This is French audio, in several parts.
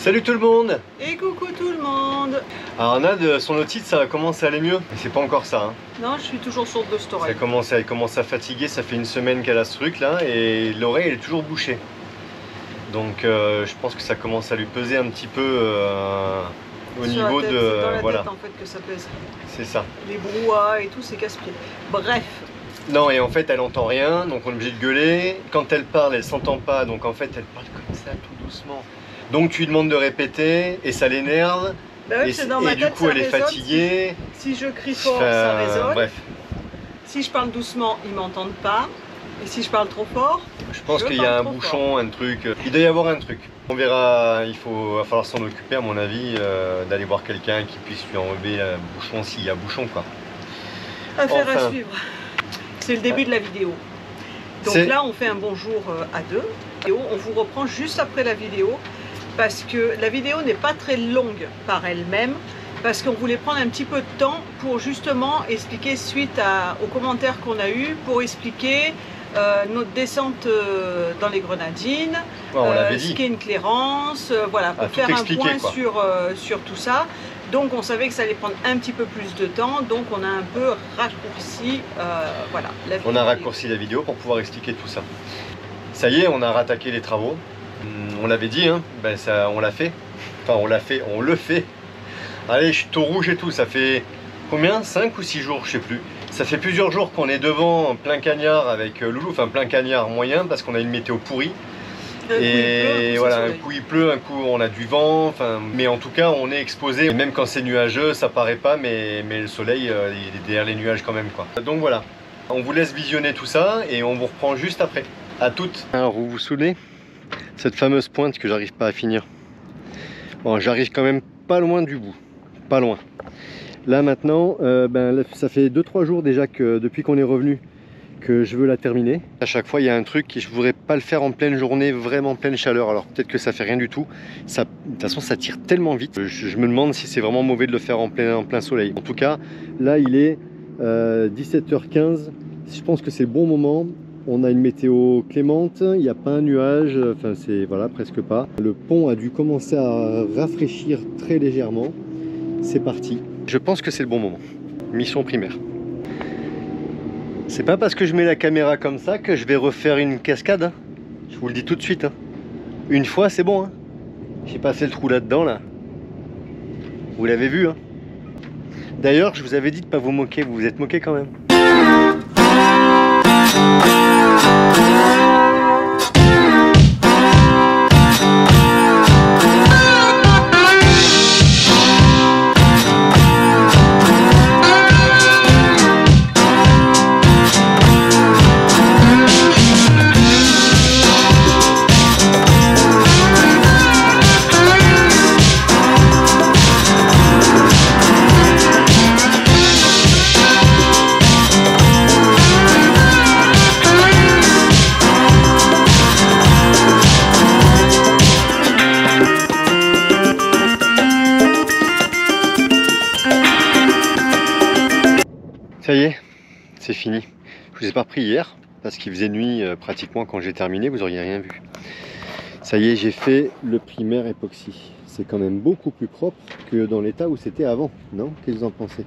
Salut tout le monde! Et coucou tout le monde! Alors Nad, son otite ça commence à aller mieux, mais c'est pas encore ça. Hein. Non, je suis toujours sourde de Elle commence à fatiguer, ça fait une semaine qu'elle a ce truc là, et l'oreille elle est toujours bouchée. Donc je pense que ça commence à lui peser un petit peu au niveau de... C'est dans la voilà. tête en fait que ça pèse. C'est ça. Les brouhahas et tout, c'est casse-pied. Bref. Non, et en fait elle entend rien, donc on est obligé de gueuler. Quand elle parle, elle s'entend pas, donc en fait elle parle comme ça tout doucement. Donc tu lui demandes de répéter et ça l'énerve. Bah ouais, et du coup elle est fatiguée. Si je crie fort, ça résonne. Bref. Si je parle doucement, ils m'entendent pas. Et si je parle trop fort, je pense qu'il y a un bouchon, un truc. Il doit y avoir un truc. On verra, va falloir s'en occuper à mon avis, d'aller voir quelqu'un qui puisse lui enlever un bouchon s'il y a bouchon quoi. Affaire à suivre. C'est le début de la vidéo. Donc là on fait un bonjour à deux. On vous reprend juste après la vidéo. Parce que la vidéo n'est pas très longue par elle-même, parce qu'on voulait prendre un petit peu de temps pour justement expliquer suite aux commentaires qu'on a eu, pour expliquer notre descente dans les Grenadines, ce qu'est une clairance, voilà, pour faire un point sur tout ça. Donc on savait que ça allait prendre un petit peu plus de temps, donc on a un peu raccourci voilà, la vidéo. On a raccourci la vidéo pour pouvoir expliquer tout ça. Ça y est, on a rattaqué les travaux. On l'avait dit, hein, ben ça, on l'a fait. Enfin, on le fait. Allez, je suis tout rouge et tout. Ça fait combien? 5 ou 6 jours, je sais plus. Ça fait plusieurs jours qu'on est devant plein cagnard avec Loulou. Enfin, plein cagnard moyen parce qu'on a une météo pourrie. Et voilà, un coup il pleut, un coup on a du vent. Enfin, mais en tout cas, on est exposé. Et même quand c'est nuageux, ça paraît pas, mais le soleil, il est derrière les nuages quand même, quoi. Donc voilà. On vous laisse visionner tout ça et on vous reprend juste après. À toutes. Alors, vous vous souvenez? Cette fameuse pointe que j'arrive pas à finir. Bon, j'arrive quand même pas loin du bout, pas loin. Là maintenant, ça fait 2-3 jours déjà que depuis qu'on est revenu que je veux la terminer. À chaque fois il y a un truc et je voudrais pas le faire en pleine journée, vraiment en pleine chaleur. Alors peut-être que ça fait rien du tout. Ça, de toute façon ça tire tellement vite. Je me demande si c'est vraiment mauvais de le faire en plein soleil. En tout cas, là il est 17h15. Je pense que c'est le bon moment. On a une météo clémente, il n'y a pas un nuage, enfin c'est voilà, presque pas. Le pont a dû commencer à rafraîchir très légèrement. C'est parti. Je pense que c'est le bon moment. Mission primaire. C'est pas parce que je mets la caméra comme ça que je vais refaire une cascade. Hein. Je vous le dis tout de suite. Hein. Une fois c'est bon. Hein. J'ai passé le trou là-dedans là. Vous l'avez vu. Hein. D'ailleurs je vous avais dit de pas vous moquer, vous vous êtes moqué quand même. Ça y est, c'est fini. Je vous ai pas repris hier parce qu'il faisait nuit pratiquement quand j'ai terminé, vous auriez rien vu. Ça y est, j'ai fait le primaire époxy. C'est quand même beaucoup plus propre que dans l'état où c'était avant, non? Qu'est-ce que vous en pensez?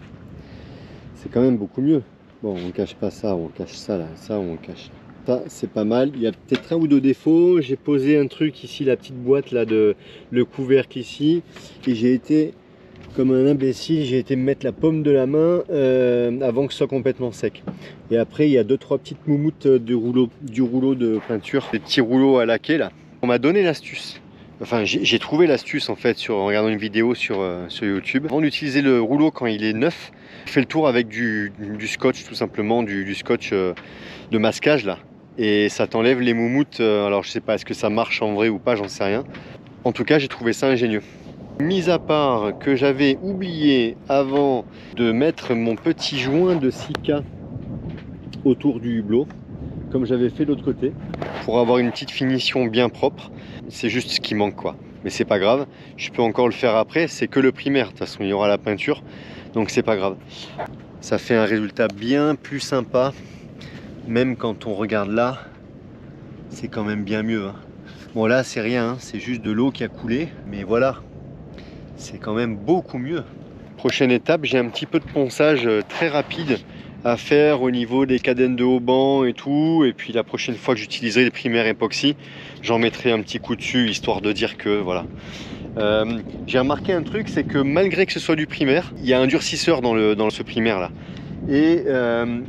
C'est quand même beaucoup mieux. Bon, on cache pas ça, on cache ça là, ça on cache. Ça, c'est pas mal. Il y a peut-être un ou deux défauts. J'ai posé un truc ici, la petite boîte là de le couvercle ici, et j'ai été comme un imbécile, j'ai été me mettre la paume de la main avant que ce soit complètement sec. Et après, il y a 2-3 petites moumoutes du rouleau de peinture, des petits rouleaux à laquer là. On m'a donné l'astuce. Enfin, j'ai trouvé l'astuce en fait en regardant une vidéo sur YouTube. Avant d'utiliser le rouleau quand il est neuf, fais le tour avec du scotch tout simplement, du scotch de masquage là. Et ça t'enlève les moumoutes. Alors je sais pas, est-ce que ça marche en vrai ou pas, j'en sais rien. En tout cas, j'ai trouvé ça ingénieux. Mis à part que j'avais oublié avant de mettre mon petit joint de silica autour du hublot, comme j'avais fait de l'autre côté, pour avoir une petite finition bien propre. C'est juste ce qui manque quoi. Mais c'est pas grave, je peux encore le faire après, c'est que le primaire, de toute façon il y aura la peinture, donc c'est pas grave. Ça fait un résultat bien plus sympa, même quand on regarde là, c'est quand même bien mieux. Hein. Bon là c'est rien, hein, c'est juste de l'eau qui a coulé, mais voilà, c'est quand même beaucoup mieux. Prochaine étape, j'ai un petit peu de ponçage très rapide à faire au niveau des cadènes de haubans et tout, et puis la prochaine fois que j'utiliserai les primaires époxy, j'en mettrai un petit coup dessus, histoire de dire que voilà. J'ai remarqué un truc, c'est que malgré que ce soit du primaire, il y a un durcisseur dans ce primaire là, et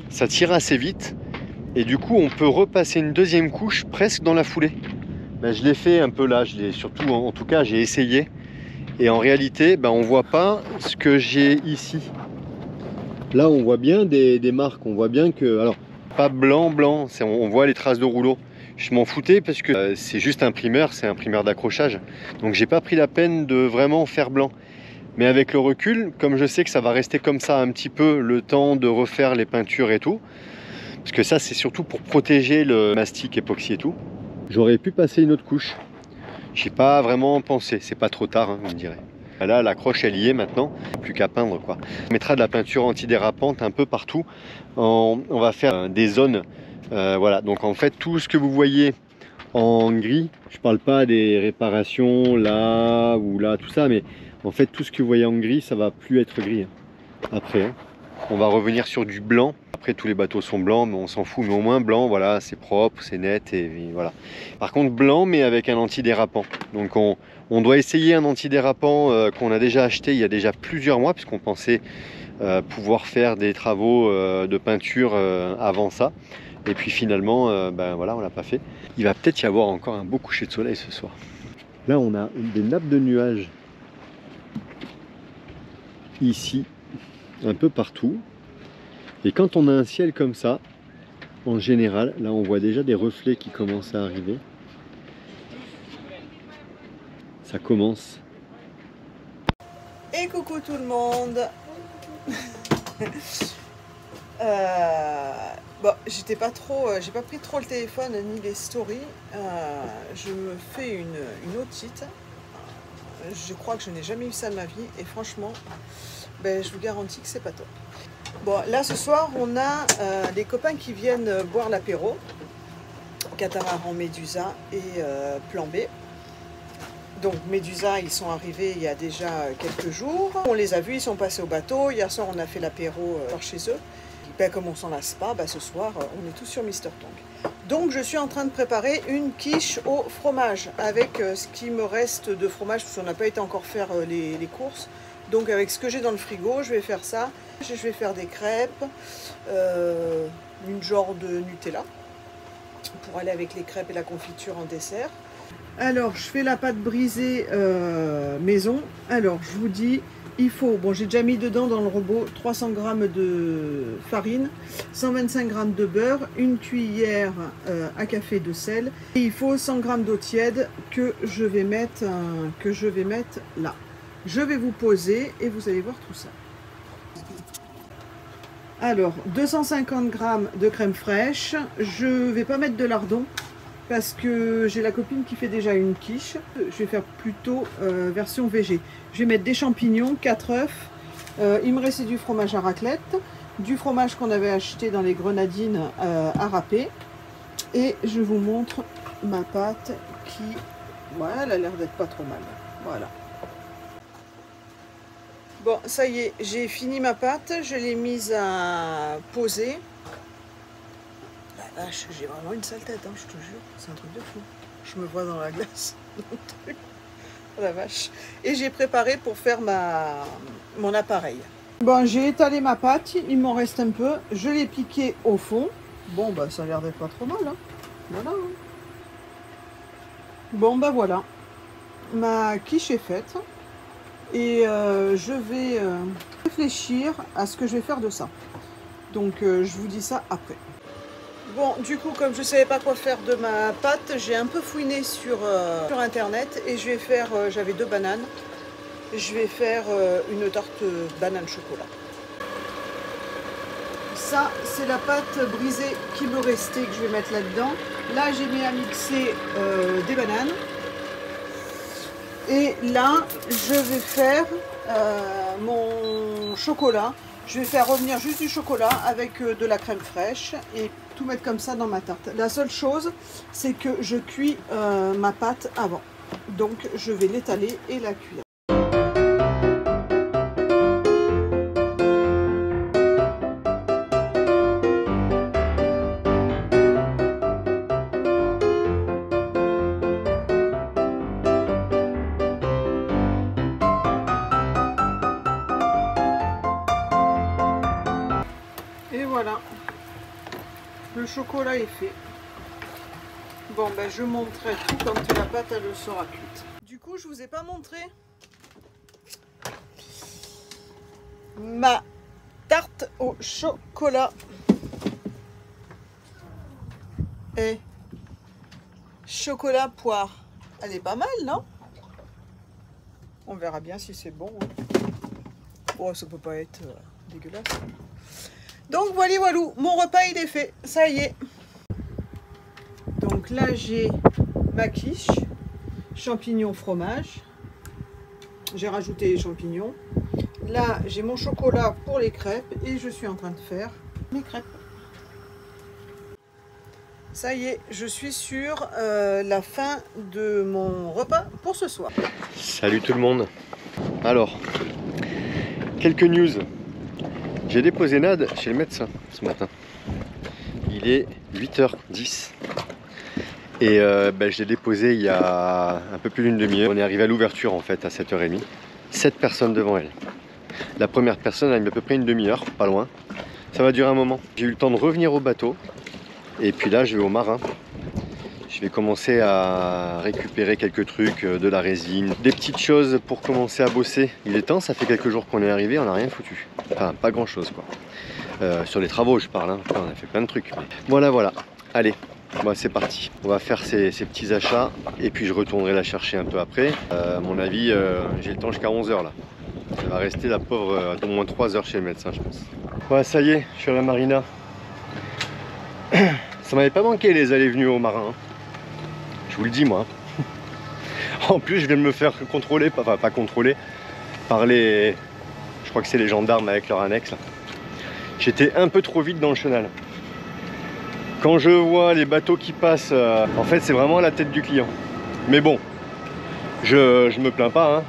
ça tire assez vite, et du coup on peut repasser une deuxième couche presque dans la foulée. Ben, je l'ai fait un peu là, surtout en tout cas j'ai essayé, et en réalité ben, on voit pas ce que j'ai ici. Là on voit bien des marques, on voit bien que, alors pas blanc, on voit les traces de rouleau. Je m'en foutais parce que c'est juste un primaire, c'est un primaire d'accrochage. Donc j'ai pas pris la peine de vraiment faire blanc. Mais avec le recul, comme je sais que ça va rester comme ça un petit peu le temps de refaire les peintures et tout, parce que ça c'est surtout pour protéger le mastic époxy et tout, j'aurais pu passer une autre couche. J'ai pas vraiment pensé, c'est pas trop tard, hein, vous me direz. Là, l'accroche elle y est maintenant, plus qu'à peindre quoi. On mettra de la peinture antidérapante un peu partout. On va faire des zones, voilà. Donc en fait, tout ce que vous voyez en gris, je parle pas des réparations là ou là, tout ça, mais en fait, tout ce que vous voyez en gris, ça va plus être gris hein. Après. Hein. On va revenir sur du blanc. Après, tous les bateaux sont blancs, mais on s'en fout. Mais au moins, blanc, voilà, c'est propre, c'est net. Et voilà. Par contre, blanc, mais avec un antidérapant. Donc, on doit essayer un antidérapant qu'on a déjà acheté il y a déjà plusieurs mois, puisqu'on pensait pouvoir faire des travaux de peinture avant ça. Et puis finalement, ben voilà, on l'a pas fait. Il va peut-être y avoir encore un beau coucher de soleil ce soir. Là, on a des nappes de nuages ici, un peu partout. Et quand on a un ciel comme ça, en général, là on voit déjà des reflets qui commencent à arriver. Ça commence. Et coucou tout le monde. Bon, j'ai pas pris trop le téléphone ni les stories. Je me fais une otite. Je crois que je n'ai jamais eu ça de ma vie. Et franchement, ben, je vous garantis que c'est pas top. Bon, là ce soir, on a des copains qui viennent boire l'apéro. Catamaran Médusa et Plan B. Donc Médusa, ils sont arrivés il y a déjà quelques jours. On les a vus, ils sont passés au bateau. Hier soir, on a fait l'apéro chez eux. Ben, comme on s'en lasse pas, ben, ce soir, on est tous sur Mister Tong. Donc je suis en train de préparer une quiche au fromage avec ce qui me reste de fromage, parce qu'on n'a pas été encore faire les courses. Donc avec ce que j'ai dans le frigo, je vais faire ça. Je vais faire des crêpes, une genre de Nutella, pour aller avec les crêpes et la confiture en dessert. Alors, je fais la pâte brisée maison. Alors, je vous dis, il faut, bon, j'ai déjà mis dedans dans le robot 300 g de farine, 125 g de beurre, une cuillère à café de sel. Et il faut 100 g d'eau tiède que je vais mettre là. Je vais vous poser et vous allez voir tout ça. Alors, 250 g de crème fraîche. Je ne vais pas mettre de lardon parce que j'ai la copine qui fait déjà une quiche. Je vais faire plutôt version végé. Je vais mettre des champignons, 4 œufs. Il me restait du fromage à raclette, du fromage qu'on avait acheté dans les grenadines à râper. Et je vous montre ma pâte qui, ouais, elle a l'air d'être pas trop mal. Voilà. Bon, ça y est, j'ai fini ma pâte, je l'ai mise à poser. La vache, j'ai vraiment une sale tête, hein, je te jure, c'est un truc de fou. Je me vois dans la glace. Oh, la vache. Et j'ai préparé pour faire mon appareil. Bon, j'ai étalé ma pâte, il m'en reste un peu. Je l'ai piqué au fond. Bon, bah ça a l'air d'être pas trop mal. Hein. Voilà. Bon, bah voilà. Ma quiche est faite. Et je vais réfléchir à ce que je vais faire de ça. Donc je vous dis ça après. Bon, du coup, comme je ne savais pas quoi faire de ma pâte, j'ai un peu fouiné sur internet et je vais faire, j'avais 2 bananes, je vais faire une tarte banane chocolat. Ça, c'est la pâte brisée qui me restait que je vais mettre là-dedans. Là, j'ai mis à mixer des bananes. Et là, je vais faire mon chocolat. Je vais faire revenir juste du chocolat avec de la crème fraîche et tout mettre comme ça dans ma tarte. La seule chose, c'est que je cuis ma pâte avant. Donc je vais l'étaler et la cuire. Et voilà, le chocolat est fait. Bon, ben je montrerai tout quand la pâte elle sera cuite. Du coup, je vous ai pas montré ma tarte au chocolat. Et chocolat poire. Elle est pas mal, non? On verra bien si c'est bon. Oh, ça peut pas être dégueulasse. Donc voilà, voilou, mon repas il est fait, ça y est. Donc là j'ai ma quiche, champignons, fromage. J'ai rajouté les champignons. Là j'ai mon chocolat pour les crêpes et je suis en train de faire mes crêpes. Ça y est, je suis sur la fin de mon repas pour ce soir. Salut tout le monde. Alors, quelques news. J'ai déposé Nad chez le médecin ce matin. Il est 8h10. Et je l'ai déposé il y a un peu plus d'une demi-heure. On est arrivé à l'ouverture en fait à 7h30. 7 personnes devant elle. La première personne a mis à peu près une demi-heure, pas loin. Ça va durer un moment. J'ai eu le temps de revenir au bateau. Et puis là je vais au marin. Je vais commencer à récupérer quelques trucs, de la résine, des petites choses pour commencer à bosser. Il est temps, ça fait quelques jours qu'on est arrivé, on n'a rien foutu. Enfin, pas grand chose quoi. Sur les travaux je parle, hein. On a fait plein de trucs. Mais... Voilà. Allez, bon, c'est parti. On va faire ces petits achats et puis je retournerai la chercher un peu après. À mon avis, j'ai le temps jusqu'à 11h là. Ça va rester la pauvre au moins 3 heures chez le médecin, je pense. Ouais, ça y est, je suis à la marina. Ça m'avait pas manqué les allées-venues au marin. Hein. Je vous le dis moi. En plus je viens de me faire contrôler, enfin pas contrôler, par les... Je crois que c'est les gendarmes avec leur annexe. J'étais un peu trop vite dans le chenal. Quand je vois les bateaux qui passent, en fait c'est vraiment à la tête du client. Mais bon, je me plains pas. Hein.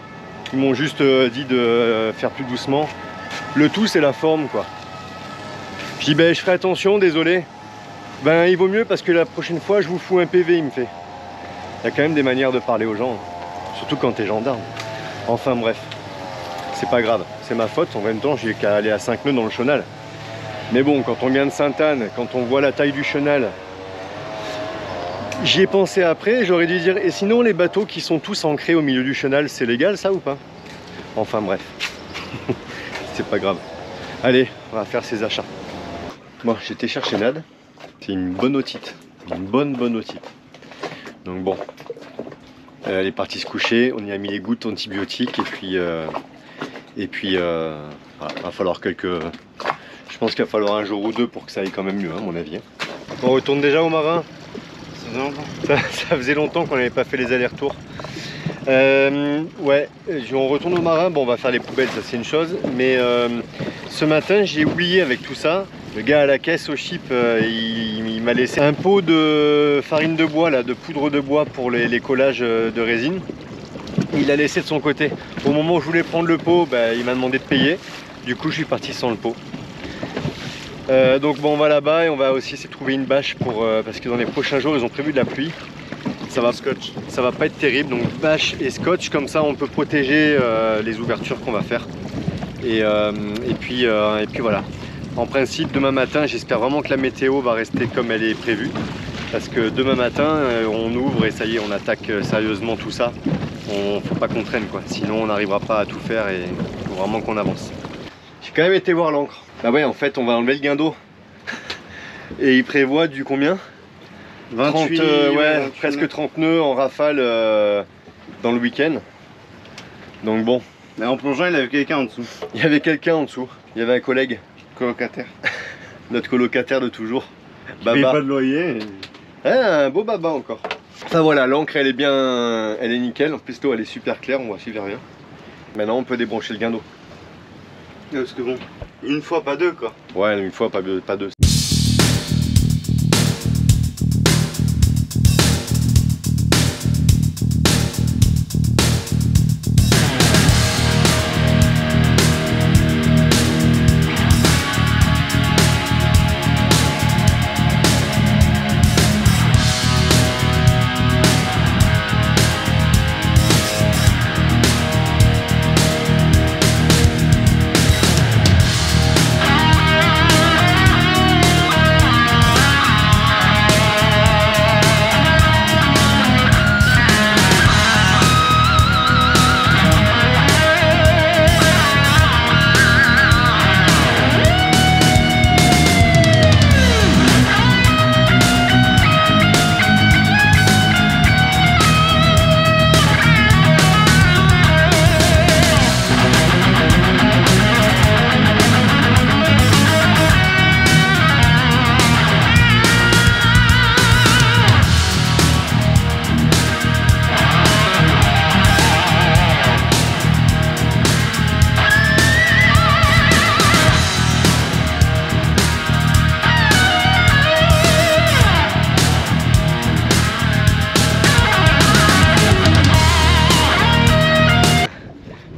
Ils m'ont juste dit de faire plus doucement. Le tout c'est la forme quoi. Je dis ben je ferai attention, désolé. Ben il vaut mieux parce que la prochaine fois je vous fous un PV, il me fait. Il y a quand même des manières de parler aux gens, surtout quand t'es gendarme. Enfin bref, c'est pas grave, c'est ma faute. En même temps, j'ai qu'à aller à 5 nœuds dans le chenal. Mais bon, quand on vient de Sainte-Anne, quand on voit la taille du chenal, j'y ai pensé après, j'aurais dû dire, et sinon les bateaux qui sont tous ancrés au milieu du chenal, c'est légal ça ou pas? Enfin bref, c'est pas grave. Allez, on va faire ces achats. Bon, j'ai été chercher Nad, c'est une bonne otite, une bonne otite. Donc bon, elle est partie se coucher, on y a mis les gouttes antibiotiques et puis voilà, va falloir quelques... Je pense qu'il va falloir un jour ou deux pour que ça aille quand même mieux, à mon avis. On retourne déjà au marin. Ça faisait longtemps qu'on n'avait pas fait les allers-retours. Ouais, on retourne au marin, bon on va faire les poubelles, ça c'est une chose, mais ce matin j'ai oublié avec tout ça. Le gars à la caisse au chip, il m'a laissé un pot de farine de bois, là, de poudre de bois pour les collages de résine. Il l'a laissé de son côté. Au moment où je voulais prendre le pot, il m'a demandé de payer. Du coup, je suis parti sans le pot. Donc bon, on va là-bas et on va aussi essayer de trouver une bâche pour, parce que dans les prochains jours, ils ont prévu de la pluie. Ça va pas être terrible, donc bâche et scotch, comme ça on peut protéger les ouvertures qu'on va faire. Et puis voilà. En principe, demain matin, j'espère vraiment que la météo va rester comme elle est prévue. Parce que demain matin, on ouvre et ça y est, on attaque sérieusement tout ça. Faut pas qu'on traîne quoi, sinon on n'arrivera pas à tout faire et il faut vraiment qu'on avance. J'ai quand même été voir l'encre. Bah ouais, en fait, on va enlever le guindeau. Et il prévoit du combien? 28, 30, ouais, 28 presque 30 nœuds en rafale dans le week-end. Donc bon. Mais en plongeant, il y avait quelqu'un en dessous. Il y avait quelqu'un en dessous. Il y avait un collègue. Colocataire. Notre colocataire de toujours. Baba. Il paye pas de loyer. Un beau baba encore. Enfin voilà, l'encre elle est bien, elle est nickel. En plus l'eau elle est super claire, on voit super bien. Maintenant on peut débrancher le guindeau. Parce que bon, Une fois, pas deux, quoi. Ouais, une fois, pas deux.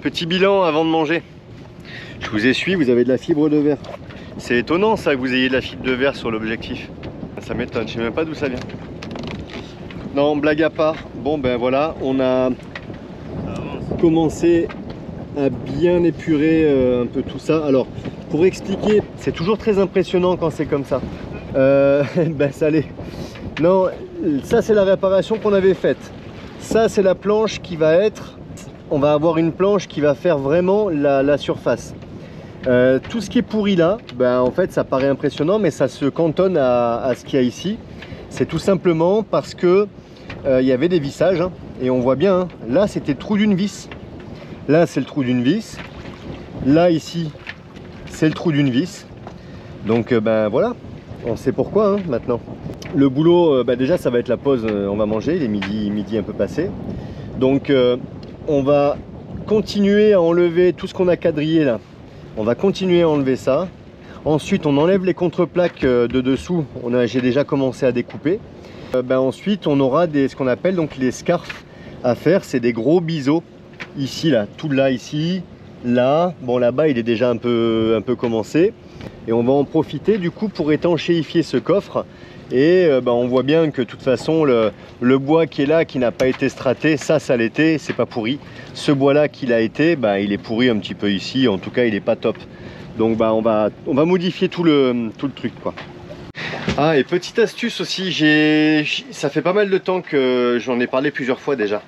Petit bilan avant de manger. Je vous essuie, vous avez de la fibre de verre. C'est étonnant ça que vous ayez de la fibre de verre sur l'objectif. Ça m'étonne, je sais même pas d'où ça vient. Non, blague à part. Bon ben voilà, on a commencé à bien épurer un peu tout ça. Alors, pour expliquer, c'est toujours très impressionnant quand c'est comme ça. Ben ça l'est. Non, ça c'est la réparation qu'on avait faite. Ça c'est la planche qui va être... On va avoir une planche qui va faire vraiment la surface. Tout ce qui est pourri là, ben en fait ça paraît impressionnant, mais ça se cantonne à ce qu'il y a ici. C'est tout simplement parce que il y avait des vissages, hein, et on voit bien, hein, là c'était le trou d'une vis. Là c'est le trou d'une vis. Là ici c'est le trou d'une vis. Donc ben voilà, on sait pourquoi hein, maintenant. Le boulot, ben, déjà ça va être la pause, on va manger, il est midi un peu passé. Donc on va continuer à enlever tout ce qu'on a quadrillé là. On va continuer à enlever ça. Ensuite, on enlève les contreplaques de dessous. J'ai déjà commencé à découper. Ensuite, on aura ce qu'on appelle donc les scarfs à faire. C'est des gros biseaux. Ici, là, tout là, ici, là. Bon, là-bas, il est déjà un peu commencé. Et on va en profiter du coup pour étanchéifier ce coffre. Et on voit bien que de toute façon le bois qui est là, qui n'a pas été straté, ça l'était, c'est pas pourri. Ce bois là qui l'a été, il est pourri un petit peu ici, en tout cas il est pas top. Donc on va modifier tout le truc quoi. Ah, et petite astuce aussi, ça fait pas mal de temps que j'en ai parlé plusieurs fois déjà.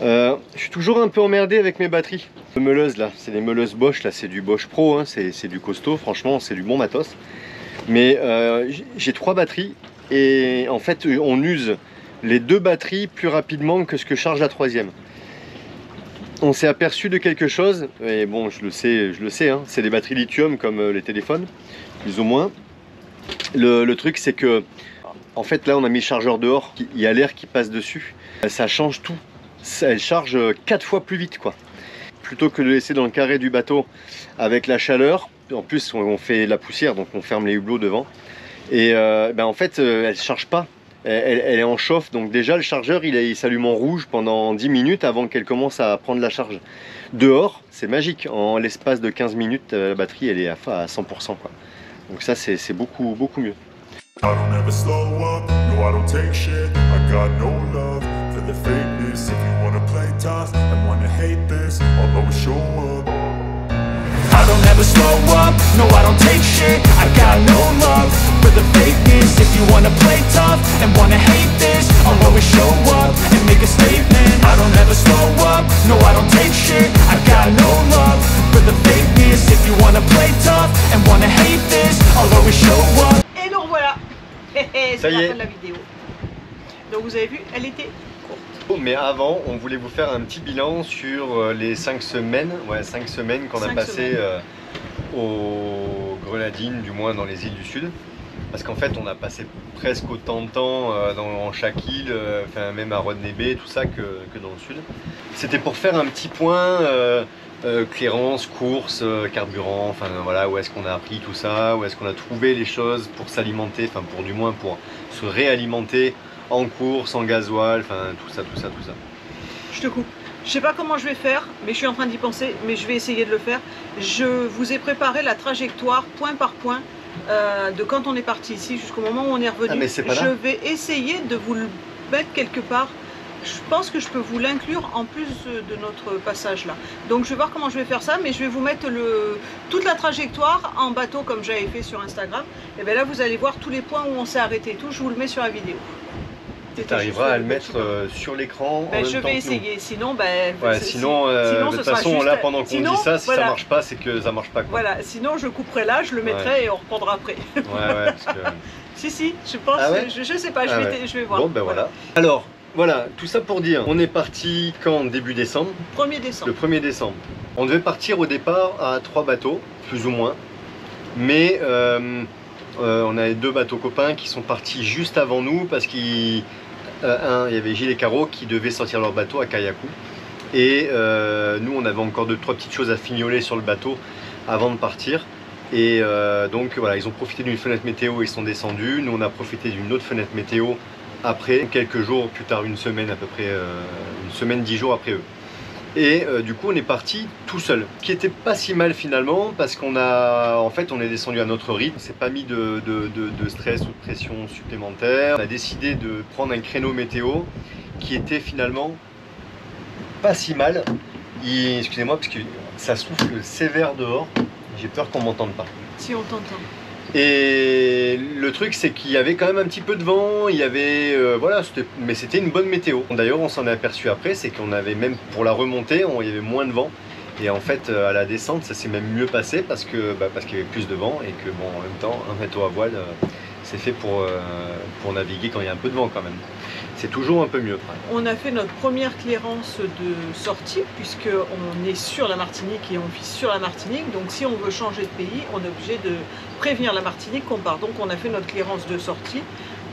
Je suis toujours un peu emmerdé avec mes batteries. Les meuleuses là, c'est des meuleuses Bosch, là c'est du Bosch Pro, hein, c'est du costaud, franchement c'est du bon matos. Mais j'ai 3 batteries et en fait on use les 2 batteries plus rapidement que ce que charge la 3e. On s'est aperçu de quelque chose, et bon je le sais hein, c'est des batteries lithium comme les téléphones, plus ou moins. Le truc c'est que en fait là on a mis le chargeur dehors, il y a l'air qui passe dessus, ça change tout, elle charge 4 fois plus vite quoi. Plutôt que de laisser dans le carré du bateau avec la chaleur, en plus on fait la poussière donc on ferme les hublots devant et en fait elle charge pas, elle est en chauffe, donc déjà le chargeur il s'allume en rouge pendant 10 minutes avant qu'elle commence à prendre la charge. Dehors c'est magique, en l'espace de 15 minutes la batterie elle est à 100% quoi. Donc ça c'est beaucoup mieux. I don't ever slow up, no I don't take shit. I got no love for the fakeness. If you wanna play tough and wanna hate this, I'll always show up and make a statement. I don't ever slow up, no I don't take shit. I got no love for the fakeness. If you wanna play tough and wanna hate this, I'll always show up. Et donc voilà, c'est la fin de la vidéo. Donc vous avez vu, elle était courte. Mais avant, on voulait vous faire un petit bilan sur les 5 semaines, 5 semaines qu'on a passé aux Grenadines, du moins dans les îles du Sud. Parce qu'en fait, on a passé presque autant de temps en chaque île, même à Rodney Bay, tout ça, que dans le Sud. C'était pour faire un petit point clairance, course, carburant, enfin voilà, où est-ce qu'on a appris tout ça, où est-ce qu'on a trouvé les choses pour s'alimenter, enfin pour du moins pour se réalimenter en course, en gasoil, enfin tout ça. Je te coupe. Je sais pas comment je vais faire, mais je suis en train d'y penser, mais je vais essayer de le faire. Je vous ai préparé la trajectoire point par point de quand on est parti ici jusqu'au moment où on est revenu. Ah, mais c'est pas là. Je vais essayer de vous le mettre quelque part. Je pense que je peux vous l'inclure en plus de notre passage là. Donc je vais voir comment je vais faire ça, mais je vais vous mettre toute la trajectoire en bateau comme j'avais fait sur Instagram. Et bien là vous allez voir tous les points où on s'est arrêté et tout, je vous le mets sur la vidéo. Tu arriveras à le mettre sur l'écran. Je vais essayer, sinon sinon de toute façon là pendant qu'on dit ça, si ça marche pas, c'est que ça marche pas quoi. Voilà, sinon je couperai là, je le mettrai et on reprendra après. Ouais, parce que... si, je pense, je sais pas, je vais voir. Bon ben voilà. Alors, voilà, tout ça pour dire, on est parti quand début décembre 1er décembre. Le 1er décembre. On devait partir au départ à 3 bateaux, plus ou moins. Mais on avait 2 bateaux copains qui sont partis juste avant nous parce qu'il y avait Gilles et Caro qui devaient sortir leur bateau à Kayaku. Et nous, on avait encore 2-3 petites choses à fignoler sur le bateau avant de partir. Et donc voilà, ils ont profité d'une fenêtre météo et ils sont descendus. Nous, on a profité d'une autre fenêtre météo après, quelques jours plus tard, une semaine à peu près, une semaine, 10 jours après eux. Et du coup on est parti tout seul, ce qui était pas si mal finalement parce qu'on en fait on est descendu à notre rythme, on s'est pas mis de stress ou de pression supplémentaire. On a décidé de prendre un créneau météo qui était finalement pas si mal. Excusez-moi parce que ça souffle sévère dehors, j'ai peur qu'on m'entende pas. Si on t'entend. Et le truc c'est qu'il y avait quand même un petit peu de vent, il y avait voilà, mais c'était une bonne météo. D'ailleurs on s'en est aperçu après, c'est qu'on avait même pour la remontée, il y avait moins de vent. Et en fait à la descente ça s'est même mieux passé parce qu'il y avait plus de vent et que bon en même temps un bateau à voile c'est fait pour naviguer quand il y a un peu de vent quand même. C'est toujours un peu mieux. On a fait notre première clairance de sortie puisqu'on est sur la Martinique et on vit sur la Martinique. Donc si on veut changer de pays, on est obligé de prévenir la Martinique qu'on part. Donc on a fait notre clairance de sortie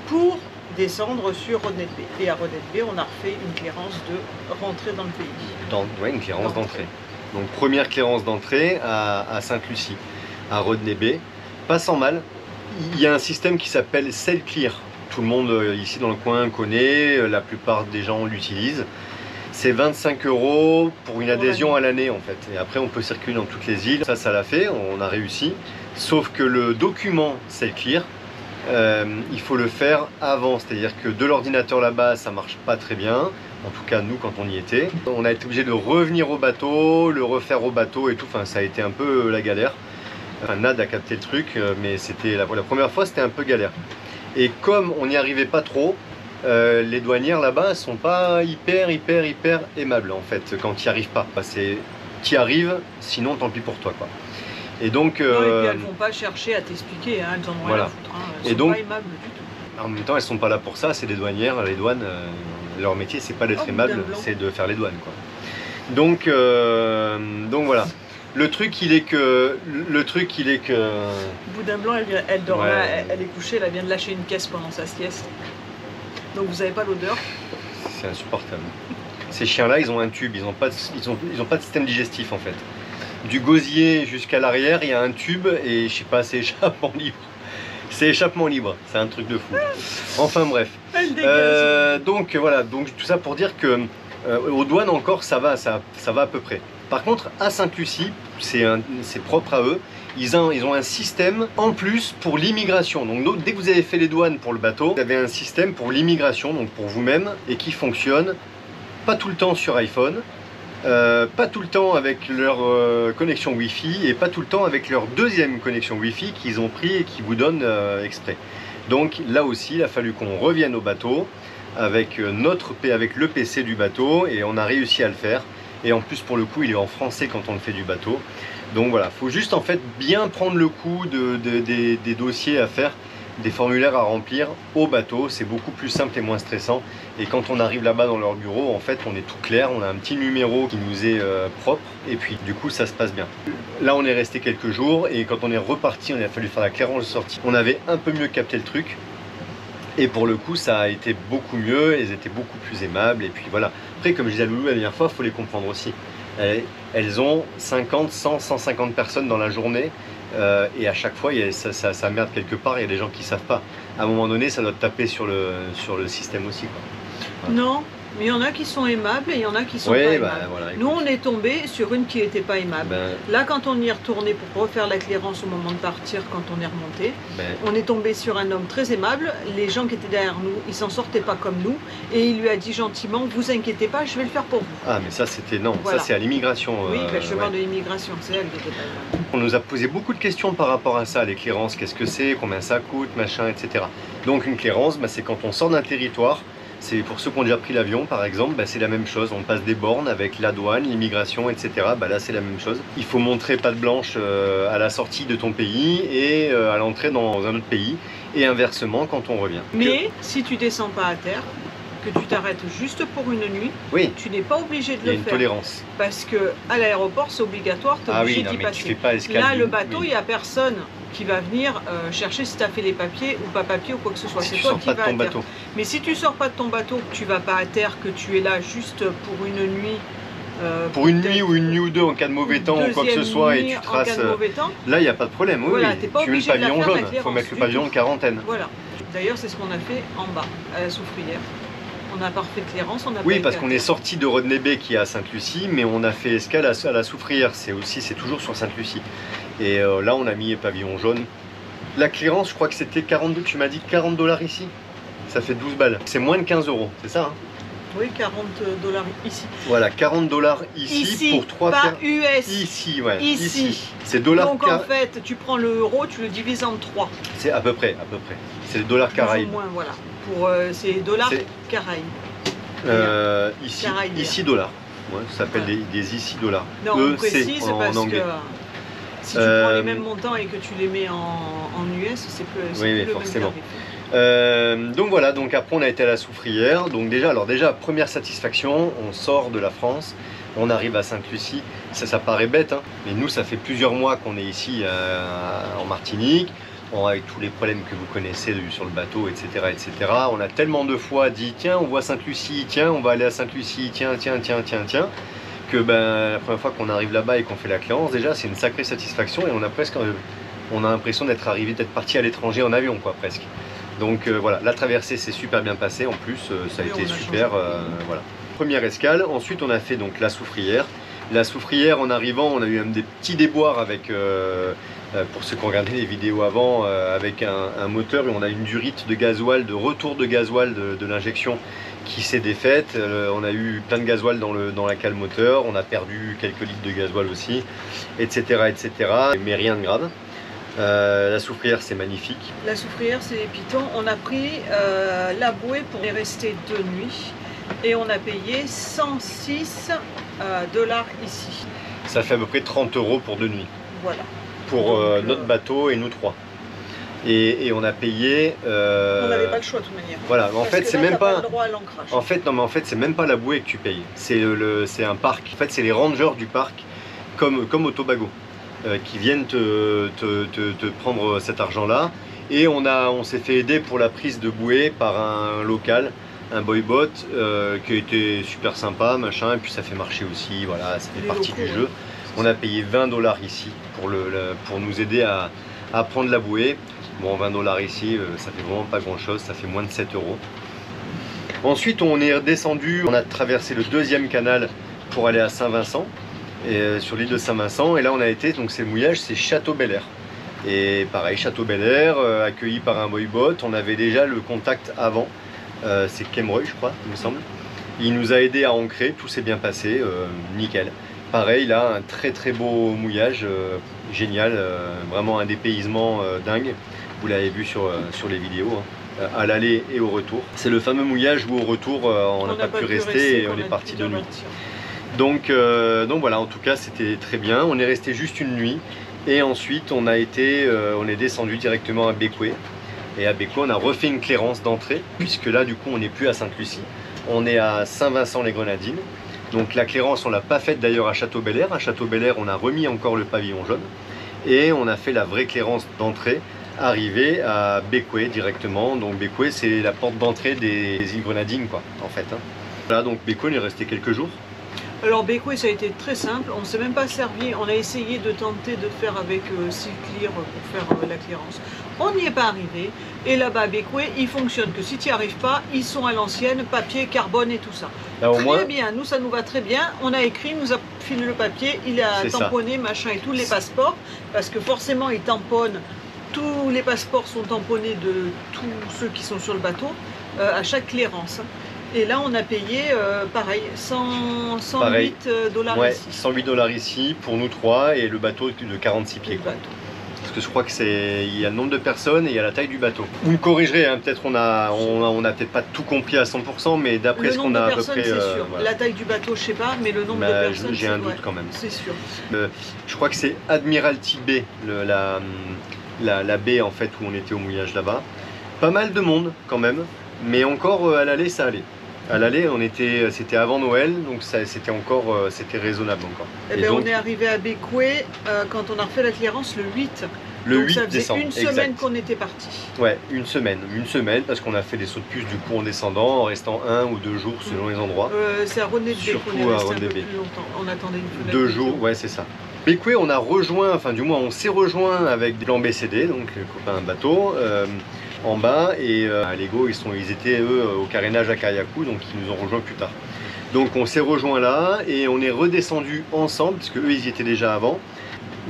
pour descendre sur Rodenet Bay. Et à Rodenet Bay, on a refait une clairance de rentrée dans le pays. Ouais, une clairance d'entrée. Donc première clairance d'entrée à Sainte-Lucie, à Rodenet Bay. Pas sans mal. Il y a un système qui s'appelle Sail Clear. Tout le monde ici dans le coin connaît, la plupart des gens l'utilisent. C'est 25 € pour une adhésion à l'année en fait. Et après on peut circuler dans toutes les îles. Ça l'a fait, on a réussi. Sauf que le document Sail Clear, il faut le faire avant. C'est-à-dire que de l'ordinateur là-bas, ça marche pas très bien. En tout cas nous quand on y était. On a été obligé de revenir au bateau, le refaire au bateau et tout. Enfin ça a été un peu la galère. Nad a capté le truc, mais c'était la première fois c'était un peu galère. Et comme on n'y arrivait pas trop, les douanières là-bas sont pas hyper aimables en fait quand tu n'y arrives pas. C'est tu y arrives, sinon tant pis pour toi quoi. Et donc non, et puis elles vont pas chercher à t'expliquer, hein, elles en ont rien à foutre. Hein. Elles sont pas aimables du tout. En même temps elles sont pas là pour ça, c'est des douanières, les douanes, leur métier c'est pas d'être aimable, c'est de faire les douanes quoi. Donc voilà. Le truc il est que Boudin Blanc elle dort là, elle est couchée, elle vient de lâcher une caisse pendant sa sieste. Donc vous n'avez pas l'odeur. C'est insupportable. Ces chiens là ils ont un tube, ils ont pas de système digestif en fait. Du gosier jusqu'à l'arrière il y a un tube et je sais pas, c'est échappement libre. C'est échappement libre, c'est un truc de fou. Enfin bref. Donc voilà, donc tout ça pour dire que aux douanes encore ça va à peu près. Par contre, à Sainte-Lucie, c'est propre à eux, ils ont un système en plus pour l'immigration. Donc dès que vous avez fait les douanes pour le bateau, vous avez un système pour l'immigration, donc pour vous-même, et qui fonctionne pas tout le temps sur iPhone, pas tout le temps avec leur connexion Wi-Fi, et pas tout le temps avec leur deuxième connexion Wi-Fi qu'ils ont pris et qui vous donnent exprès. Donc là aussi, il a fallu qu'on revienne au bateau avec le PC du bateau, et on a réussi à le faire. Et en plus pour le coup il est en français quand on le fait du bateau. Donc voilà, faut juste en fait bien prendre le coup des dossiers à faire, des formulaires à remplir au bateau. C'est beaucoup plus simple et moins stressant. Et quand on arrive là-bas dans leur bureau, en fait on est tout clair, on a un petit numéro qui nous est propre. Et puis du coup ça se passe bien. Là on est resté quelques jours et quand on est reparti, on a fallu faire la clairance de sortie. On avait un peu mieux capté le truc. Et pour le coup, ça a été beaucoup mieux, ils étaient beaucoup plus aimables. Et puis voilà, Après, comme je disais à Loulou la dernière fois, il faut les comprendre aussi. Elles ont 50, 100, 150 personnes dans la journée et à chaque fois, ça merde quelque part, il y a des gens qui ne savent pas. À un moment donné, ça doit taper sur le système aussi, quoi. Voilà. Non, mais il y en a qui sont aimables et il y en a qui sont pas aimables. Voilà, nous, on est tombé sur une qui n'était pas aimable. Là, quand on y est retourné pour refaire la clairance au moment de partir, quand on est remonté, on est tombé sur un homme très aimable. Les gens qui étaient derrière nous, ils s'en sortaient pas comme nous. Et il lui a dit gentiment, vous inquiétez pas, je vais le faire pour vous. Ah, mais ça, c'était non. Voilà. Ça, c'est à l'immigration. Oui, je parle de l'immigration, c'est elle qui était pas aimable. On nous a posé beaucoup de questions par rapport à ça, les clairances, qu'est-ce que c'est, combien ça coûte, machin, etc. Donc, une clairance, c'est quand on sort d'un territoire. C'est pour ceux qui ont déjà pris l'avion par exemple, c'est la même chose, on passe des bornes avec la douane, l'immigration, etc. Là c'est la même chose. Il faut montrer patte blanche à la sortie de ton pays et à l'entrée dans un autre pays et inversement quand on revient. Mais si tu descends pas à terre, que tu t'arrêtes juste pour une nuit, oui, tu n'es pas obligé de le faire. Il y a une tolérance. Parce que à l'aéroport c'est obligatoire, tu es obligé d'y passer. Tu fais pas escale. Là le bateau, il n'y a personne qui va venir chercher si tu as fait les papiers ou pas papiers ou quoi que ce soit. C'est toi qui vas à terre. Mais si tu sors pas de ton bateau, que tu vas pas à terre, que tu es là juste pour une nuit. Pour une nuit ou une nuit ou deux en cas de mauvais temps ou quoi que ce soit et tu traces. Là il n'y a pas de problème. Oui, voilà, oui. Tu mets le pavillon jaune, il faut mettre le pavillon de quarantaine. Voilà. D'ailleurs c'est ce qu'on a fait en bas, à la Soufrière. On a pas refait de clairance, on a oui, parce qu'on est sorti de Rodney Bay qui est à Sainte-Lucie, mais on a fait escale à la Soufrière, c'est toujours sur Sainte-Lucie. Et là, on a mis pavillon jaune. La clairance, je crois que c'était 42, tu m'as dit 40 $ ici. Ça fait 12 balles. C'est moins de 15 €, c'est ça hein? Oui, 40 $ ici. Voilà, 40 $ ici pour 3 pas US. Ici, ouais. Ici. C'est dollars. Donc en fait, tu prends le euro, tu le divises en 3. C'est à peu près. C'est les dollars Caraïbes. Plus ou moins, voilà. C'est dollars Caraïbes. Ici dollars. Ouais, ça s'appelle des ici dollars. Non, on précise parce que si tu prends les mêmes montants et que tu les mets en US, c'est plus le forcément. Même tarif. Donc voilà, donc après on a été à la Soufrière. Donc déjà, première satisfaction, on sort de la France, on arrive à Sainte-Lucie. Ça paraît bête, hein, mais nous ça fait plusieurs mois qu'on est ici en Martinique. Avec tous les problèmes que vous connaissez sur le bateau, etc., etc. On a tellement de fois dit tiens, on voit Sainte-Lucie, tiens, on va aller à Sainte-Lucie, tiens, que la première fois qu'on arrive là-bas et qu'on fait la clairance, déjà c'est une sacrée satisfaction et on a l'impression d'être parti à l'étranger en avion, quoi, presque. Donc voilà, la traversée s'est super bien passée, en plus ça a été super, voilà. Première escale, ensuite on a fait donc la Soufrière. La Soufrière, en arrivant, on a eu des petits déboires avec, pour ceux qui ont regardé les vidéos avant, avec un moteur et on a une durite de gasoil, de retour de gasoil de l'injection qui s'est défaite. On a eu plein de gasoil dans la cale moteur, on a perdu quelques litres de gasoil aussi, etc., etc. Mais rien de grave. La Soufrière, c'est magnifique. La Soufrière, c'est Piton. On a pris la bouée pour y rester 2 nuits. Et on a payé 106 $ ici. Ça fait à peu près 30 € pour 2 nuits. Voilà. Pour notre bateau et nous 3. Et on a payé. On n'avait pas le choix de toute manière. Voilà, en fait, c'est même pas. Le droit à l'ancrage. En fait, non, mais en fait, c'est même pas la bouée que tu payes. C'est un parc. En fait, c'est les rangers du parc, comme au Tobago, qui viennent te prendre cet argent-là. Et on s'est fait aider pour la prise de bouée par un local. Un boybot qui a été super sympa, machin, et puis ça fait marcher aussi, voilà, ça fait partie du jeu. On a payé 20 $ ici pour nous aider à prendre la bouée. Bon, 20 $ ici, ça fait vraiment pas grand chose, ça fait moins de 7 €. Ensuite, on est redescendu, on a traversé le 2e canal pour aller à Saint-Vincent, sur l'île de Saint-Vincent, et là on a été, donc c'est le mouillage, c'est Château-Bel-Air. Et pareil, Château-Bel-Air, accueilli par un boybot, on avait déjà le contact avant. C'est Kemroy, je crois, il me semble. Il nous a aidé à ancrer, tout s'est bien passé, nickel. Pareil, là, un très très beau mouillage, génial, vraiment un dépaysement dingue. Vous l'avez vu sur les vidéos, hein, à l'aller et au retour. C'est le fameux mouillage où au retour, on n'a pas pu rester et on est parti de nuit. Donc voilà, en tout cas, c'était très bien. On est resté juste une nuit et ensuite on est descendu directement à Bécoué. Et à Bécoué, on a refait une clairance d'entrée, puisque là, du coup, on n'est plus à Sainte-Lucie. On est à Saint-Vincent-les-Grenadines. Donc la clairance, on ne l'a pas faite d'ailleurs à Château-Bel-Air. À Château-Bel-Air, on a remis encore le pavillon jaune. Et on a fait la vraie clairance d'entrée, arrivée à Bécoué directement. Donc Bécoué, c'est la porte d'entrée des îles Grenadines, quoi, en fait. Hein. Voilà, donc Bécoué, il est resté quelques jours. Alors Bécoué, ça a été très simple, on ne s'est même pas servi, on a essayé de tenter de faire avec Cyclear pour faire la clearance. On n'y est pas arrivé, et là-bas à Bécoué, il fonctionne que si tu n'y arrives pas, ils sont à l'ancienne, papier, carbone et tout ça. Là, au très moins... bien, nous ça nous va très bien, on a écrit, nous a filé le papier, il a tamponné, machin et tous les passeports, parce que forcément il tamponne, tous les passeports sont tamponnés de tous ceux qui sont sur le bateau, à chaque clearance. Et là, on a payé, pareil, 108 dollars ouais, ici. 108 dollars ici pour nous trois et le bateau de 46 pieds. Parce que je crois que il y a le nombre de personnes et il y a la taille du bateau. Vous me corrigerez, hein, peut-être on a peut-être pas tout compris à 100%, mais d'après ce qu'on a à peu près. C'est sûr. Voilà. La taille du bateau, je sais pas, mais le nombre de personnes. J'ai un doute quand même. C'est sûr. Je crois que c'est Admiralty Bay, la baie en fait où on était au mouillage là-bas. Pas mal de monde quand même, mais encore à l'aller ça allait. À l'aller, c'était avant Noël, donc c'était raisonnable encore. Et bien, on est arrivé à Bécoué quand on a refait la clearance le 8. Le donc 8 ça faisait décembre, une semaine qu'on était parti. Ouais, une semaine parce qu'on a fait des sauts de puce du coup en descendant, en restant 1 ou 2 jours selon les endroits. C'est à Rodney Bay qu'on est resté un peu plus longtemps. On attendait une 2 jours, ouais c'est ça. Bécoué, on a rejoint, enfin du moins on s'est rejoint avec des plans BCD, donc les copains bateau. En bas et Lego ils étaient eux au carénage à Kayaku, donc ils nous ont rejoints plus tard. Donc on s'est rejoint là et on est redescendu ensemble parce que eux ils y étaient déjà avant.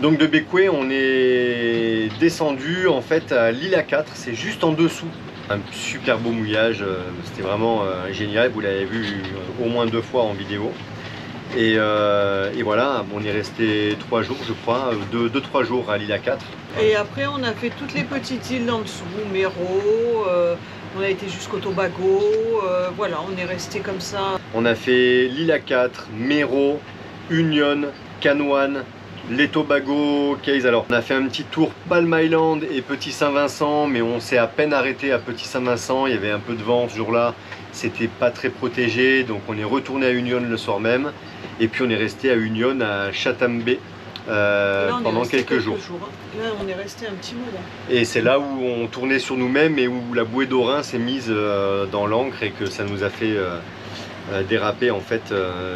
Donc de Bécoué on est descendu en fait à l'île A4, c'est juste en dessous. Un super beau mouillage, c'était vraiment génial, vous l'avez vu au moins 2 fois en vidéo. Et voilà, on est resté 3 jours je crois, 2-3 jours à l'île A4. Et après on a fait toutes les petites îles en dessous, Mero, on a été jusqu'au Tobago, voilà, on est resté comme ça. On a fait l'île A4, Mero, Union, Canouan, les Tobago, Keys. Alors on a fait un petit tour Palm Island et Petit Saint-Vincent, mais on s'est à peine arrêté à Petit Saint-Vincent, il y avait un peu de vent ce jour-là, c'était pas très protégé, donc on est retourné à Union le soir même, et puis on est resté à Union à Chatham Bay pendant quelques jours. Là on est resté un petit moment. Et c'est là où on tournait sur nous-mêmes et où la bouée d'Orin s'est mise dans l'ancre et que ça nous a fait déraper en fait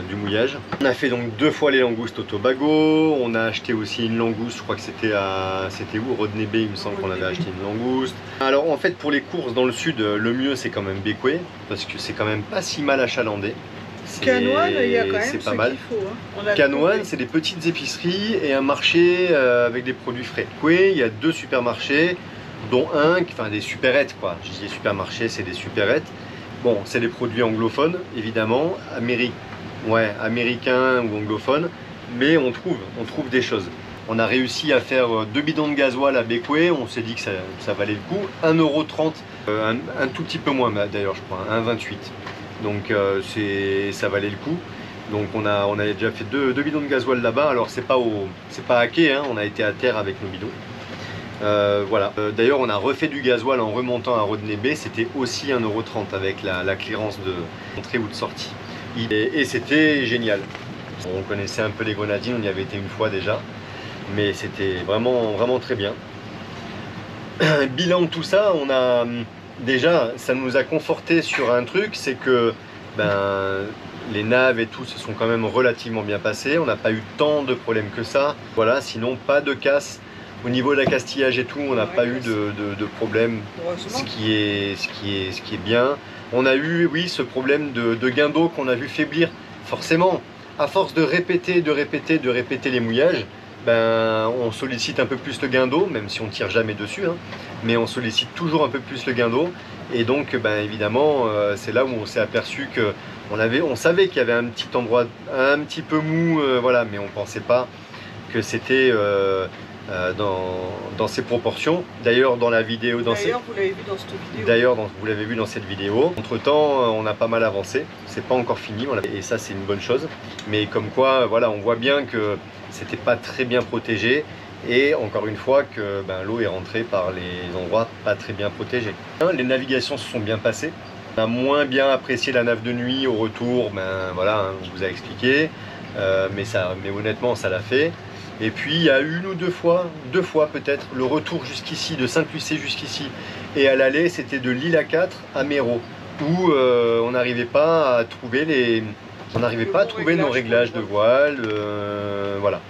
du mouillage. On a fait donc 2 fois les langoustes au Tobago, on a acheté aussi une langouste, je crois que c'était où, Rodney Bay, il me semble qu'on avait acheté une langouste. Alors en fait pour les courses dans le sud, le mieux c'est quand même Bécoué, parce que c'est quand même pas si mal achalandé. Canouan, il y a quand même pas mal. Hein. Canouan, c'est des petites épiceries et un marché avec des produits frais. Bécoué, il y a 2 supermarchés, dont un, enfin des supérettes quoi. Je dis supermarchés, c'est des supérettes. Bon, c'est des produits anglophones, évidemment, américains ou anglophones, mais on trouve des choses. On a réussi à faire 2 bidons de gasoil à Bécoué, on s'est dit que ça valait le coup. 1,30 €, un tout petit peu moins d'ailleurs, je crois, 1,28 €. Donc ça valait le coup. Donc on avait déjà fait 2 bidons de gasoil là-bas. Alors c'est pas à quai, hein, on a été à terre avec nos bidons. Voilà. D'ailleurs on a refait du gasoil en remontant à Rodney Bay, c'était aussi 1,30 € avec la clearance de entrée ou de sortie. Et c'était génial. On connaissait un peu les Grenadines, on y avait été une fois déjà, mais c'était vraiment, vraiment très bien. Bilan de tout ça, déjà ça nous a conforté sur un truc, c'est que les naves et tout se sont quand même relativement bien passés, on n'a pas eu tant de problèmes que ça. Voilà, sinon pas de casse. Au niveau de l'accastillage et tout, on n'a pas eu de problème, ce qui est bien. On a eu, oui, ce problème de gain d'eau qu'on a vu faiblir. Forcément, à force de répéter les mouillages, on sollicite un peu plus le gain d'eau, même si on ne tire jamais dessus, hein, mais on sollicite toujours un peu plus le gain d'eau. Et donc, évidemment, c'est là où on s'est aperçu que on savait qu'il y avait un petit endroit un petit peu mou, voilà, mais on ne pensait pas que c'était dans ces proportions. D'ailleurs dans la vidéo, vous l'avez vu dans cette vidéo. D'ailleurs vous l'avez vu dans cette vidéo. Entre temps on a pas mal avancé, c'est pas encore fini et ça c'est une bonne chose. Mais comme quoi voilà, on voit bien que c'était pas très bien protégé et encore une fois que l'eau est rentrée par les endroits pas très bien protégés. Les navigations se sont bien passées. On a moins bien apprécié la nave de nuit au retour, voilà, on vous a expliqué, mais honnêtement ça l'a fait. Et puis il y a une ou deux fois peut-être, le retour jusqu'ici, de Saint-Lucé jusqu'ici, et à l'aller c'était de l'île A4 à Mero. où on n'arrivait pas à trouver nos réglages de voile. Voilà.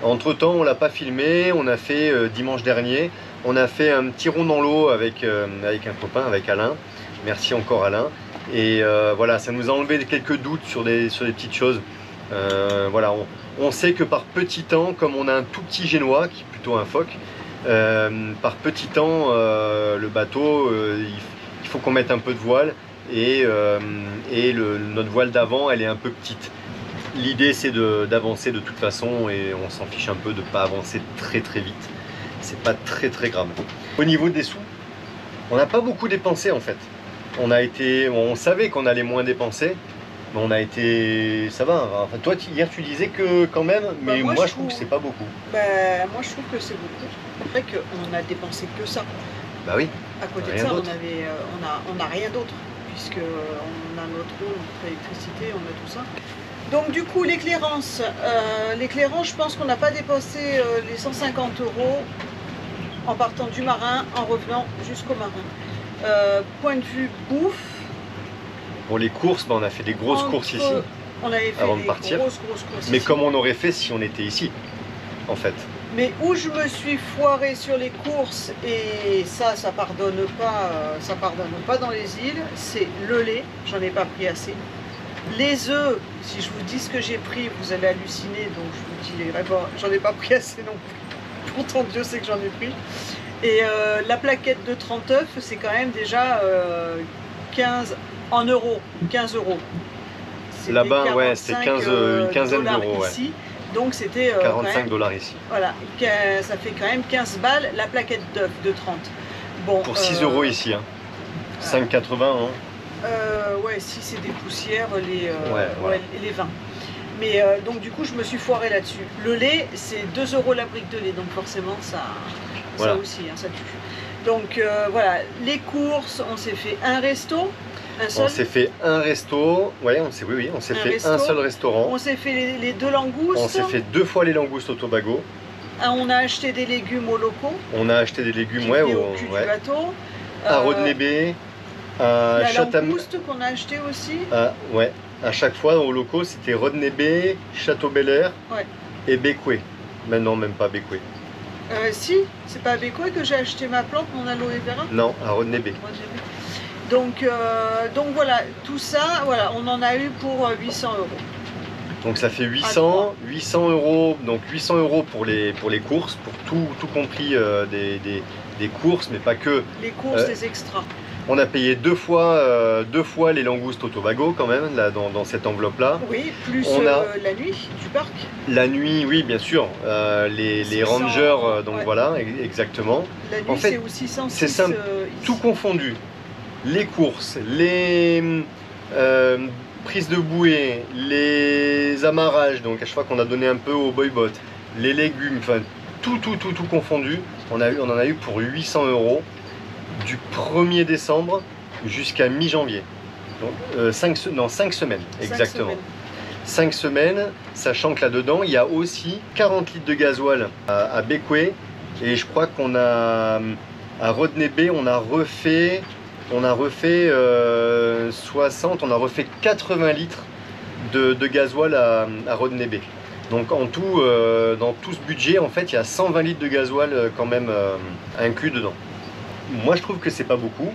Entre temps, on l'a pas filmé, on a fait dimanche dernier, on a fait un petit rond dans l'eau avec un copain, avec Alain. Merci encore Alain. Et voilà, ça nous a enlevé quelques doutes sur des petites choses. Voilà, on sait que par petit temps, comme on a un tout petit génois, qui est plutôt un phoque, par petit temps, le bateau, il faut qu'on mette un peu de voile et notre voile d'avant, elle est un peu petite. L'idée, c'est d'avancer de toute façon et on s'en fiche un peu de ne pas avancer très vite. C'est pas très grave. Au niveau des sous, on n'a pas beaucoup dépensé en fait. On savait qu'on allait moins dépenser, mais on a été, ça va. Enfin, toi hier tu disais que quand même, mais moi je trouve que c'est pas beaucoup. Moi je trouve que c'est beaucoup. C'est vrai qu'on a dépensé que ça. Bah oui. À côté de ça, on n'a rien d'autre, puisque on a notre eau, notre électricité, on a tout ça. Donc du coup l'éclairance, je pense qu'on n'a pas dépassé les 150 € en partant du marin, en revenant jusqu'au marin. Point de vue bouffe. Pour les courses, on a fait des grosses courses ici. On avait fait avant de partir. Grosses courses mais ici. comme on aurait fait si on était ici, en fait. Mais où je me suis foirée sur les courses, et ça pardonne pas dans les îles, c'est le lait, j'en ai pas pris assez. Les œufs, si je vous dis ce que j'ai pris, vous allez halluciner, donc je vous dirai pas, j'en ai pas pris assez non plus. Pourtant Dieu sait que j'en ai pris. Et la plaquette de 30 œufs, c'est quand même déjà 15 en euros, 15 €. Là-bas, ouais, c'était une quinzaine d'euros. Ici, ouais. Donc c'était 45 $ ici. Voilà, ça fait quand même 15 balles la plaquette d'œuf de 30. Bon, pour 6 € ici, hein. 5,80 €. Ouais, si c'est des poussières, voilà. les 20. Mais donc du coup, je me suis foirée là-dessus. Le lait, c'est 2 € la brique de lait, donc forcément, ça aussi, hein, ça tue. Donc voilà, les courses, on s'est fait un resto. On s'est fait un resto, ouais, on s'est fait un seul restaurant. On s'est fait les 2 langoustes. On s'est fait 2 fois les langoustes au Tobago. On a acheté des légumes au locaux. On a acheté des légumes, au cul du bateau. À Rodney Bay, à la langouste qu'on a acheté aussi. Ouais, à chaque fois au locaux, c'était Rodney Bay, Château Bel Air et Bécoué. Maintenant, même pas Bécoué. Si, c'est pas à Bécoué que j'ai acheté ma plante, mon aloe vera. Non, à Rodney Bay. Donc voilà, tout ça, voilà, on en a eu pour 800 €. Donc ça fait 800 €, donc 800 € pour les courses, pour tout compris des courses, mais pas que. Les courses, les extras. On a payé 2 fois les langoustes au Tobago quand même, là, dans cette enveloppe-là. Oui, plus la nuit du parc. La nuit, oui, bien sûr. Les rangers, donc voilà, exactement. La nuit, en fait, c'est aussi 106. C'est simple, tout confondu. Les courses, les prises de bouée, les amarrages, donc à chaque fois qu'on a donné un peu au boy-bot, les légumes, enfin tout confondu, on en a eu pour 800 € du 1er décembre jusqu'à mi-janvier. Donc 5 semaines, exactement. 5 semaines, sachant que là-dedans, il y a aussi 40 litres de gasoil à Bécoué, et je crois qu'on a, à Rodney Bay, on a refait 60, on a refait 80 litres de gasoil à Rodney Bay. Donc en tout, dans tout ce budget, en fait, il y a 120 litres de gasoil quand même inclus dedans. Moi, je trouve que c'est pas beaucoup.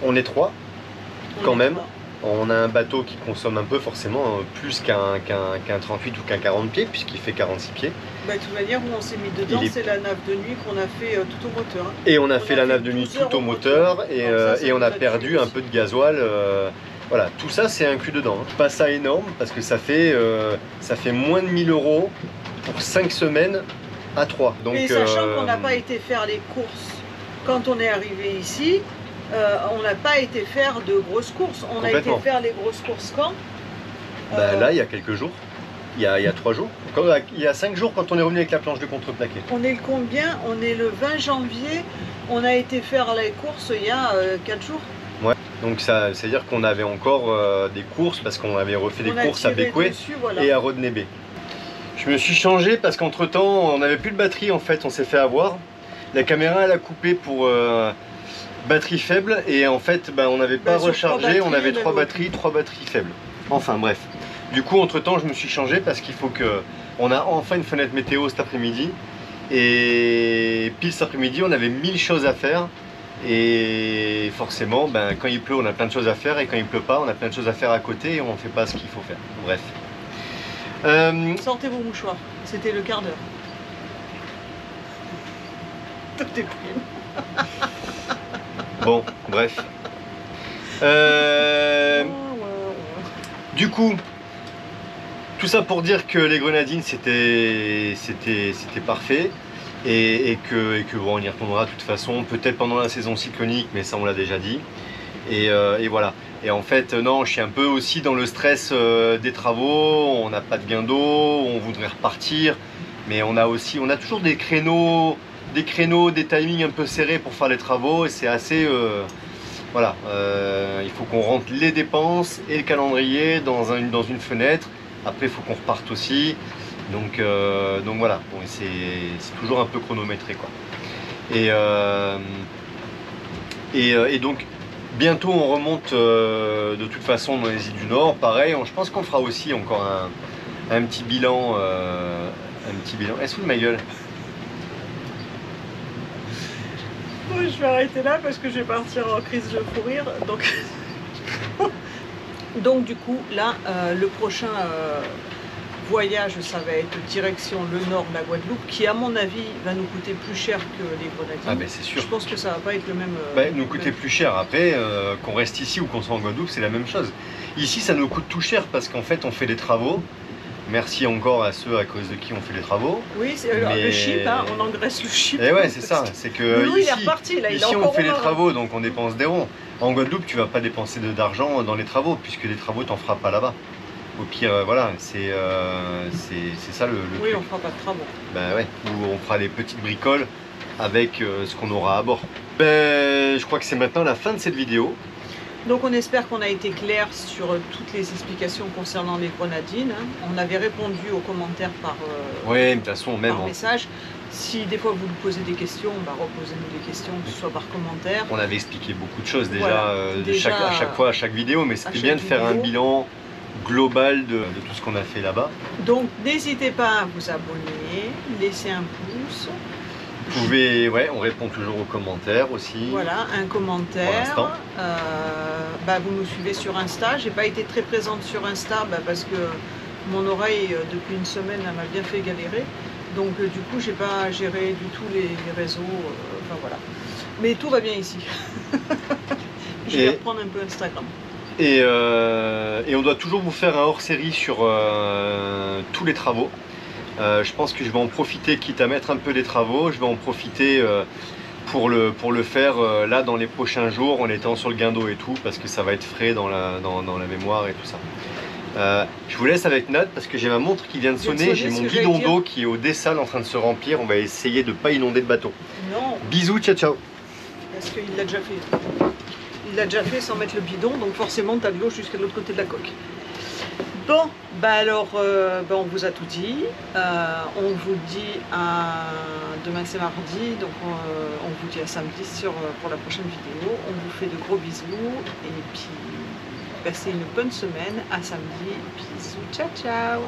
On est 3 quand même. On a un bateau qui consomme un peu forcément plus qu'un 38 ou qu'un 40 pieds, puisqu'il fait 46 pieds. Bah, de toute manière, où on s'est mis dedans, c'est la nave de nuit qu'on a fait tout au moteur. Et on a fait la nave de nuit tout au moteur, et on a perdu un peu de gasoil. Voilà, tout ça c'est inclus dedans. Pas ça énorme, parce que ça fait moins de 1000 € pour 5 semaines à 3. Donc, et sachant qu'on n'a pas été faire les courses quand on est arrivé ici, on n'a pas été faire de grosses courses. On a été faire les grosses courses quand Là, il y a quelques jours. Il y a 3 jours. Il y a 5 jours quand on est revenu avec la planche de contreplaqué. On est le combien? On est le 20 janvier. On a été faire les courses il y a 4 jours. Ouais. Donc ça, c'est-à-dire qu'on avait encore des courses parce qu'on avait refait des courses à Bécoué et à Rodney Bay. Je me suis changé parce qu'entre temps, on n'avait plus de batterie en fait. On s'est fait avoir. La caméra elle a coupé pour batterie faible, et en fait on n'avait pas rechargé, on avait 3 batteries faibles. Enfin bref. Du coup entre temps je me suis changé parce qu'il faut que... On a enfin une fenêtre météo cet après-midi, et pile cet après-midi on avait 1000 choses à faire, et forcément quand il pleut on a plein de choses à faire, et quand il pleut pas on a plein de choses à faire à côté et on fait pas ce qu'il faut faire. Bref. Sortez vos mouchoirs, c'était le quart d'heure. Tout est pris. Bon, bref. Du coup, tout ça pour dire que les grenadines c'était parfait, et que bon, on y retournera de toute façon, peut-être pendant la saison cyclonique, mais ça on l'a déjà dit. Et voilà. Et en fait, non, je suis un peu aussi dans le stress des travaux. On n'a pas de gain d'eau, on voudrait repartir, mais on a toujours des créneaux, des timings un peu serrés pour faire les travaux, et c'est assez... voilà, il faut qu'on rentre les dépenses et le calendrier dans une fenêtre. Après, il faut qu'on reparte aussi. Donc voilà, bon, c'est toujours un peu chronométré, quoi. Et donc, bientôt on remonte de toute façon dans les îles du Nord. Pareil, je pense qu'on fera aussi encore un petit bilan. Est-ce que ma gueule? Je vais arrêter là parce que je vais partir en crise de fou rire. Donc du coup, là, le prochain voyage, ça va être direction le nord de la Guadeloupe, qui à mon avis va nous coûter plus cher que les grenadines. Ah ben c'est sûr. Je pense que ça va pas être le même... nous coûter plus cher. Après, qu'on reste ici ou qu'on soit en Guadeloupe, c'est la même chose. Ici, ça nous coûte tout cher parce qu'en fait, on fait des travaux. Merci encore à ceux à cause de qui on fait les travaux. Oui, le chip, hein, on engraisse le chip. Et ouais, c'est ça. C'est que lui, il est reparti, là, ici on fait les travaux, donc on dépense des ronds. En Guadeloupe, tu vas pas dépenser d'argent dans les travaux, puisque les travaux, t'en feras pas là-bas. Au pire, voilà, c'est ça le oui, truc. on fera pas de travaux. Ben ouais, ou on fera des petites bricoles avec ce qu'on aura à bord. Je crois que c'est maintenant la fin de cette vidéo. Donc on espère qu'on a été clair sur toutes les explications concernant les grenadines. On avait répondu aux commentaires par, ouais, de toute façon, même par message. Si des fois vous nous posez des questions, reposez-nous des questions, que ce soit par commentaire. On avait expliqué beaucoup de choses déjà, voilà, à chaque fois, à chaque vidéo, mais c'était bien de faire un bilan global de tout ce qu'on a fait là-bas. Donc n'hésitez pas à vous abonner, laisser un pouce. Vous pouvez, ouais, on répond toujours aux commentaires aussi. Voilà, un commentaire. Vous nous suivez sur Insta. J'ai pas été très présente sur Insta parce que mon oreille, depuis une semaine, elle m'a bien fait galérer. Donc du coup, j'ai pas géré du tout les réseaux. Enfin voilà. Mais tout va bien ici. Je vais reprendre un peu Instagram. Et on doit toujours vous faire un hors-série sur tous les travaux. Je pense que je vais en profiter, quitte à mettre un peu les travaux, je vais en profiter pour le faire là dans les prochains jours, en étant sur le guindeau et tout, parce que ça va être frais dans la mémoire et tout ça. Je vous laisse avec Nat parce que j'ai ma montre qui vient de sonner, j'ai mon bidon d'eau qui est au dessal en train de se remplir, on va essayer de ne pas inonder le bateau. Non. Bisous, ciao ciao. Parce qu'il l'a déjà fait. Il l'a déjà fait sans mettre le bidon, donc forcément tu as de l'eau jusqu'à l'autre côté de la coque. Bon, on vous a tout dit. On vous dit demain c'est mardi, donc on vous dit à samedi pour la prochaine vidéo. On vous fait de gros bisous et puis passez une bonne semaine. À samedi. Bisous, ciao ciao.